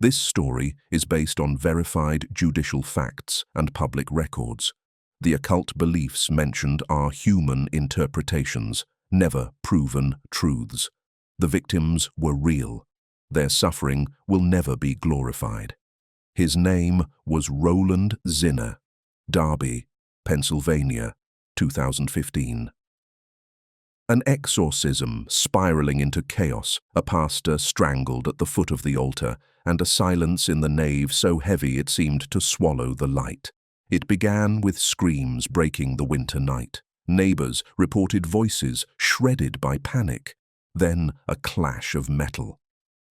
This story is based on verified judicial facts and public records. The occult beliefs mentioned are human interpretations, never proven truths. The victims were real. Their suffering will never be glorified. His name was Roland Zinneh, Darby, Pennsylvania, 2015. An exorcism spiraling into chaos, a pastor strangled at the foot of the altar, and a silence in the nave so heavy it seemed to swallow the light. It began with screams breaking the winter night. Neighbors reported voices shredded by panic. Then a clash of metal.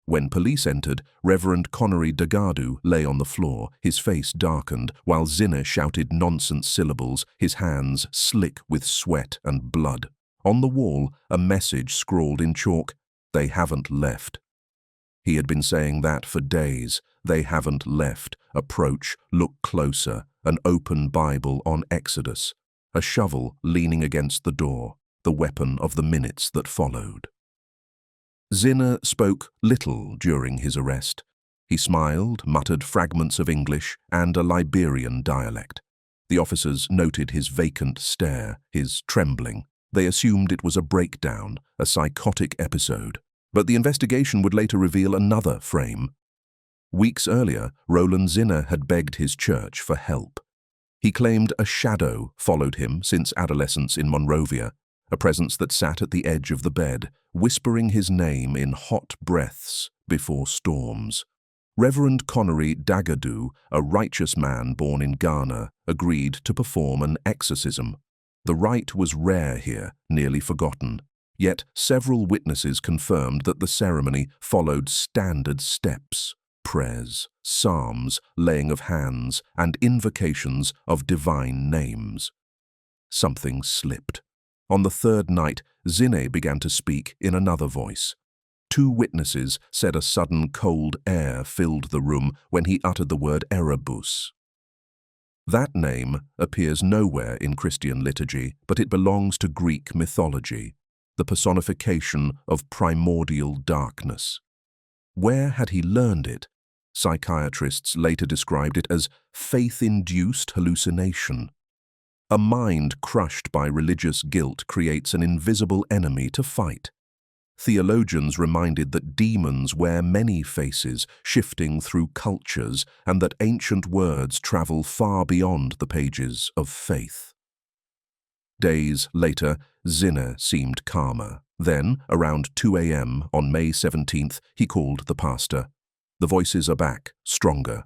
When police entered, Reverend Connery Dagadu lay on the floor, his face darkened, while Zinneh shouted nonsense syllables, his hands slick with sweat and blood. On the wall, a message scrawled in chalk, "They haven't left." He had been saying that for days. They haven't left. Approach, look closer, an open Bible on Exodus, a shovel leaning against the door, the weapon of the minutes that followed. Zinneh spoke little during his arrest. He smiled, muttered fragments of English and a Liberian dialect. The officers noted his vacant stare, his trembling. They assumed it was a breakdown, a psychotic episode. But the investigation would later reveal another frame. Weeks earlier, Roland Zinneh had begged his church for help. He claimed a shadow followed him since adolescence in Monrovia, a presence that sat at the edge of the bed, whispering his name in hot breaths before storms. Reverend Connery Dagadu, a righteous man born in Ghana, agreed to perform an exorcism. The rite was rare here, nearly forgotten. Yet several witnesses confirmed that the ceremony followed standard steps: prayers, psalms, laying of hands, and invocations of divine names. Something slipped. On the third night, Zinneh began to speak in another voice. Two witnesses said a sudden cold air filled the room when he uttered the word erupts. That name appears nowhere in Christian liturgy, but it belongs to Greek mythology, the personification of primordial darkness. Where had he learned it? Psychiatrists later described it as faith-induced hallucination. A mind crushed by religious guilt creates an invisible enemy to fight. Theologians reminded that demons wear many faces, shifting through cultures, and that ancient words travel far beyond the pages of faith. Days later, Zinneh seemed calmer. Then, around 2 a.m. on May 17th, he called the pastor. The voices are back, stronger.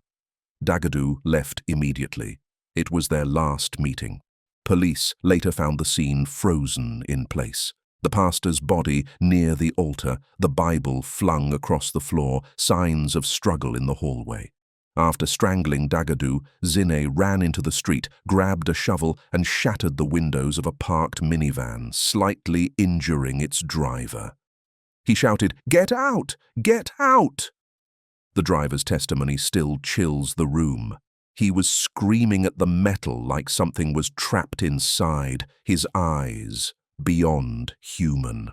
Dagadu left immediately. It was their last meeting. Police later found the scene frozen in place. The pastor's body near the altar, the Bible flung across the floor, signs of struggle in the hallway. After strangling Dagadu, Zinneh ran into the street, grabbed a shovel, and shattered the windows of a parked minivan, slightly injuring its driver. He shouted, "Get out! Get out!" The driver's testimony still chills the room. He was screaming at the metal like something was trapped inside, his eyes beyond human.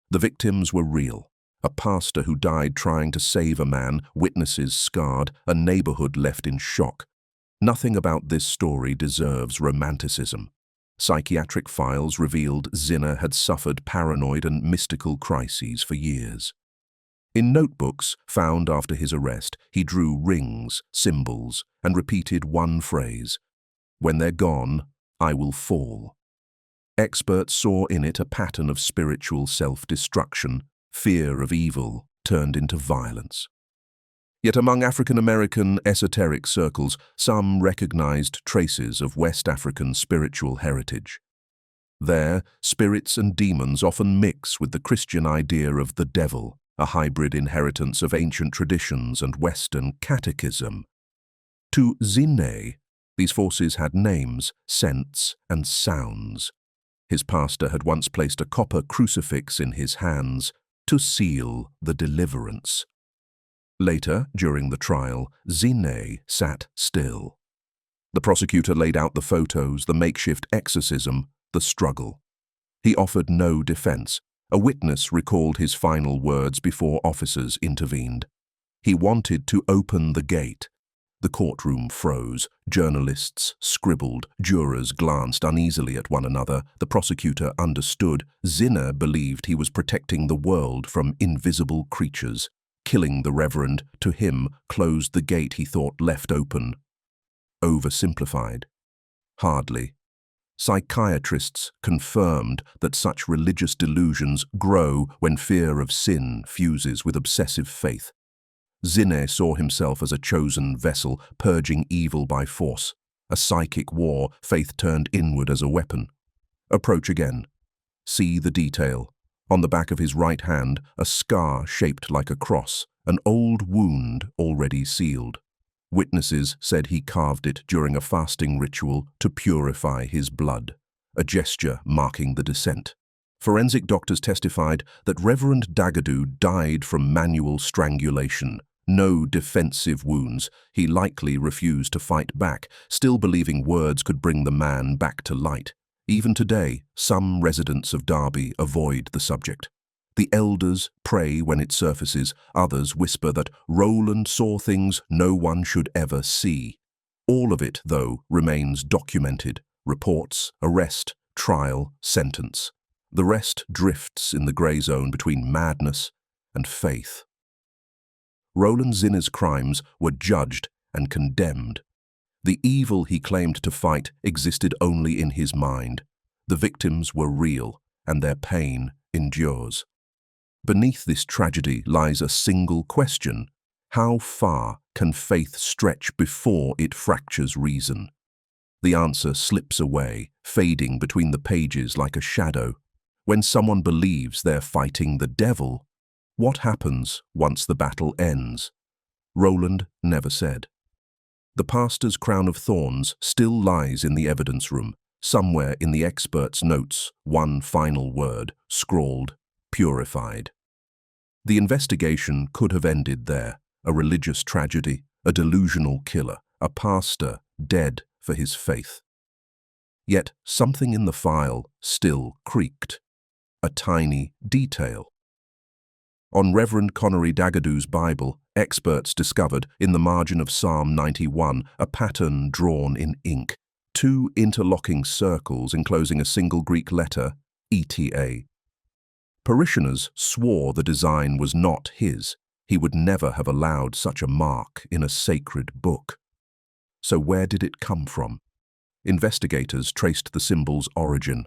The victims were real. A pastor who died trying to save a man, witnesses scarred, a neighborhood left in shock. Nothing about this story deserves romanticism. Psychiatric files revealed Zinneh had suffered paranoid and mystical crises for years. In notebooks found after his arrest, he drew rings, symbols, and repeated one phrase: "When they're gone, I will fall." Experts saw in it a pattern of spiritual self-destruction, fear of evil turned into violence. Yet among African-American esoteric circles, some recognized traces of West African spiritual heritage. There, spirits and demons often mix with the Christian idea of the devil, a hybrid inheritance of ancient traditions and Western catechism. To Zinneh, these forces had names, scents, and sounds. His pastor had once placed a copper crucifix in his hands to seal the deliverance. Later, during the trial, Zinneh sat still. The prosecutor laid out the photos, the makeshift exorcism, the struggle. He offered no defense. A witness recalled his final words before officers intervened. He wanted to open the gate. The courtroom froze. Journalists scribbled. Jurors glanced uneasily at one another. The prosecutor understood. Zinneh believed he was protecting the world from invisible creatures. Killing the Reverend, to him, closed the gate he thought left open. Oversimplified? Hardly. Psychiatrists confirmed that such religious delusions grow when fear of sin fuses with obsessive faith. Zinneh saw himself as a chosen vessel, purging evil by force. A psychic war, faith turned inward as a weapon. Approach again. See the detail. On the back of his right hand, a scar shaped like a cross, an old wound already sealed. Witnesses said he carved it during a fasting ritual to purify his blood, a gesture marking the descent. Forensic doctors testified that Reverend Dagadu died from manual strangulation. No defensive wounds. He likely refused to fight back, still believing words could bring the man back to light. Even today, some residents of Darby avoid the subject. The elders pray when it surfaces. Others whisper that Roland saw things no one should ever see. All of it, though, remains documented. Reports, arrest, trial, sentence. The rest drifts in the grey zone between madness and faith. Roland Zinneh's crimes were judged and condemned. The evil he claimed to fight existed only in his mind. The victims were real, and their pain endures. Beneath this tragedy lies a single question: how far can faith stretch before it fractures reason? The answer slips away, fading between the pages like a shadow. When someone believes they're fighting the devil, what happens once the battle ends? Roland never said. The pastor's crown of thorns still lies in the evidence room. Somewhere in the expert's notes, one final word, scrawled: purified. The investigation could have ended there. A religious tragedy, a delusional killer, a pastor dead for his faith. Yet something in the file still creaked. A tiny detail. On Reverend Connery Dagadu's Bible, experts discovered, in the margin of Psalm 91, a pattern drawn in ink. 2 interlocking circles enclosing a single Greek letter, ETA. Parishioners swore the design was not his. He would never have allowed such a mark in a sacred book. So where did it come from? Investigators traced the symbol's origin.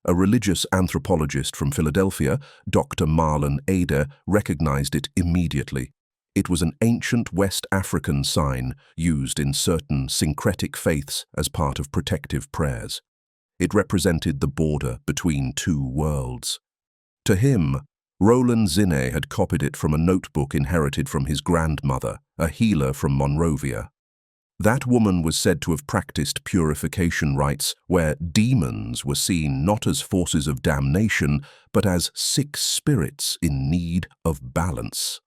A religious anthropologist from Philadelphia, Dr. Marlon Eder, recognized it immediately. It was an ancient West African sign used in certain syncretic faiths as part of protective prayers. It represented the border between two worlds. To him, Roland Zinneh had copied it from a notebook inherited from his grandmother, a healer from Monrovia. That woman was said to have practiced purification rites where demons were seen not as forces of damnation, but as sick spirits in need of balance.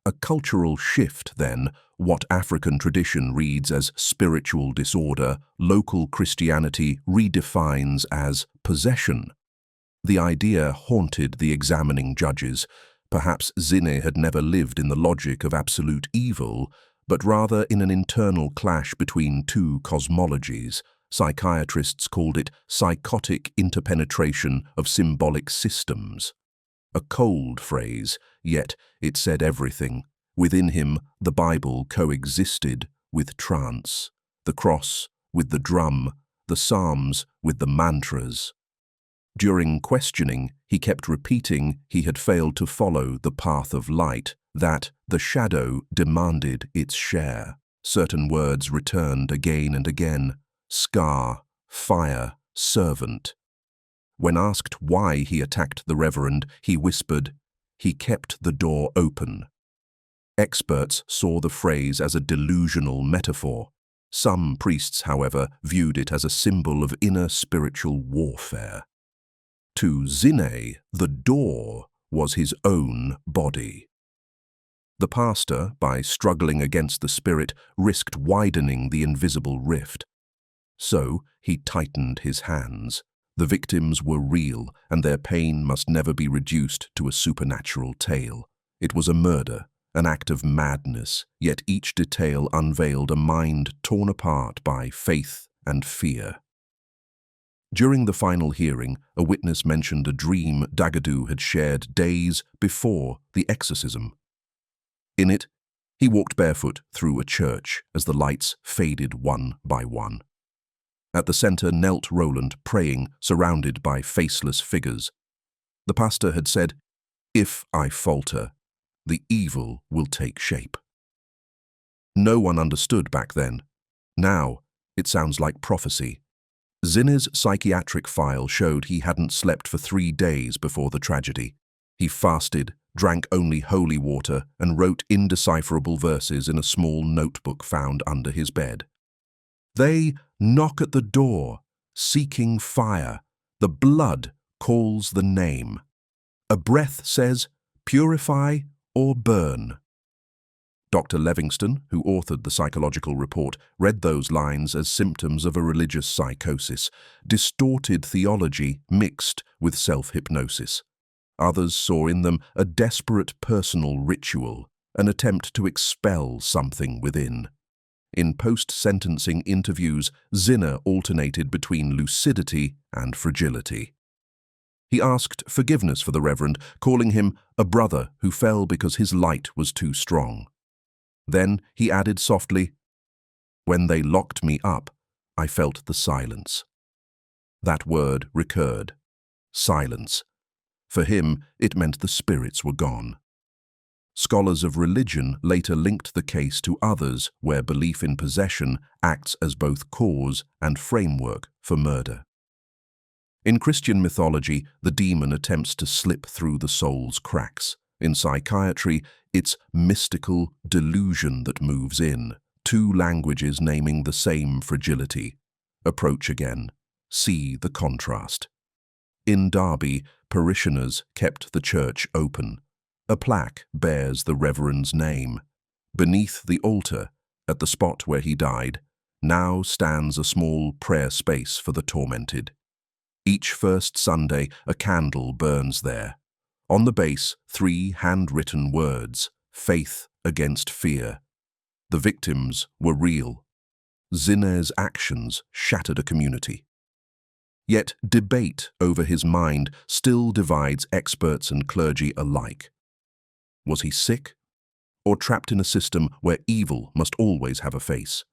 A cultural shift, then. What African tradition reads as spiritual disorder, local Christianity redefines as possession. The idea haunted the examining judges. Perhaps Zinneh had never lived in the logic of absolute evil, but rather in an internal clash between two cosmologies. Psychiatrists called it psychotic interpenetration of symbolic systems. A cold phrase, yet it said everything. Within him, the Bible coexisted with trance, the cross with the drum, the Psalms with the mantras. During questioning, he kept repeating he had failed to follow the path of light, that the shadow demanded its share. Certain words returned again and again: scar, fire, servant. When asked why he attacked the Reverend, he whispered, "He kept the door open." Experts saw the phrase as a delusional metaphor. Some priests, however, viewed it as a symbol of inner spiritual warfare. To Zinneh, the door was his own body. The pastor, by struggling against the spirit, risked widening the invisible rift. So he tightened his hands. The victims were real, and their pain must never be reduced to a supernatural tale. It was a murder, an act of madness, yet each detail unveiled a mind torn apart by faith and fear. During the final hearing, a witness mentioned a dream Dagadu had shared days before the exorcism. In it, he walked barefoot through a church as the lights faded one by one. At the center knelt Roland, praying, surrounded by faceless figures. The pastor had said, "If I falter, the evil will take shape." No one understood back then. Now, it sounds like prophecy. Zinneh's psychiatric file showed he hadn't slept for 3 days before the tragedy. He fasted, drank only holy water, and wrote indecipherable verses in a small notebook found under his bed. They knock at the door, seeking fire. The blood calls the name. A breath says, "Purify or burn." Dr. Levingston, who authored the psychological report, read those lines as symptoms of a religious psychosis, distorted theology mixed with self-hypnosis. Others saw in them a desperate personal ritual, an attempt to expel something within. In post-sentencing interviews, Zinneh alternated between lucidity and fragility. He asked forgiveness for the Reverend, calling him a brother who fell because his light was too strong. Then he added softly, "When they locked me up, I felt the silence." That word recurred. Silence. For him, it meant the spirits were gone. Scholars of religion later linked the case to others where belief in possession acts as both cause and framework for murder. In Christian mythology, the demon attempts to slip through the soul's cracks. In psychiatry, it's mystical delusion that moves in, 2 languages naming the same fragility. Approach again. See the contrast. In Darby, parishioners kept the church open. A plaque bears the Reverend's name. Beneath the altar, at the spot where he died, now stands a small prayer space for the tormented. Each first Sunday, a candle burns there. On the base, 3 handwritten words, faith against fear. The victims were real. Zinneh's actions shattered a community. Yet debate over his mind still divides experts and clergy alike. Was he sick, or trapped in a system where evil must always have a face?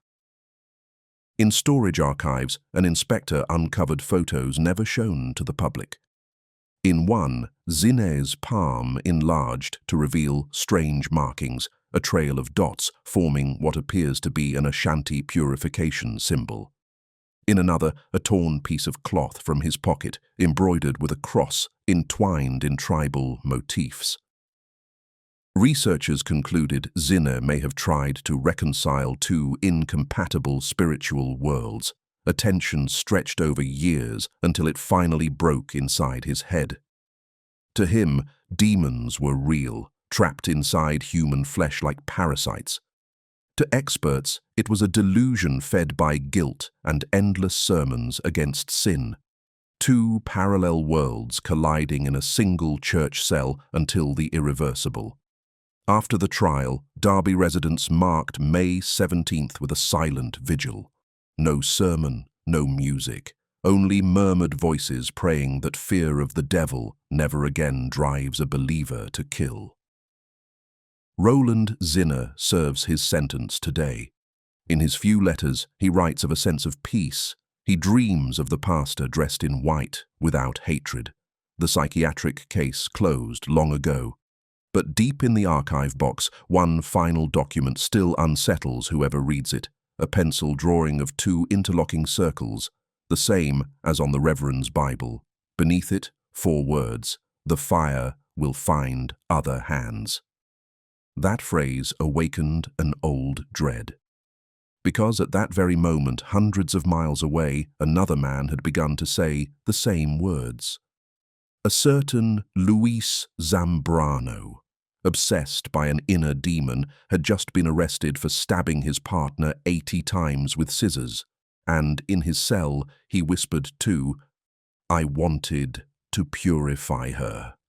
In storage archives, an inspector uncovered photos never shown to the public. In one, Zinneh's palm enlarged to reveal strange markings, a trail of dots forming what appears to be an Ashanti purification symbol. In another, a torn piece of cloth from his pocket, embroidered with a cross, entwined in tribal motifs. Researchers concluded Zinneh may have tried to reconcile 2 incompatible spiritual worlds. A tension stretched over years until it finally broke inside his head. To him, demons were real, trapped inside human flesh like parasites. To experts, it was a delusion fed by guilt and endless sermons against sin. 2 parallel worlds colliding in a single church cell until the irreversible. After the trial, Darby residents marked May 17th with a silent vigil. No sermon, no music, only murmured voices praying that fear of the devil never again drives a believer to kill. Roland Zinneh serves his sentence today. In his few letters, he writes of a sense of peace. He dreams of the pastor dressed in white, without hatred. The psychiatric case closed long ago. But deep in the archive box, one final document still unsettles whoever reads it. A pencil drawing of 2 interlocking circles, the same as on the Reverend's Bible. Beneath it, 4 words, "The fire will find other hands." That phrase awakened an old dread. Because at that very moment, hundreds of miles away, another man had begun to say the same words. A certain Luis Zambrano, obsessed by an inner demon, had just been arrested for stabbing his partner 80 times with scissors, and in his cell he whispered too, "I wanted to purify her."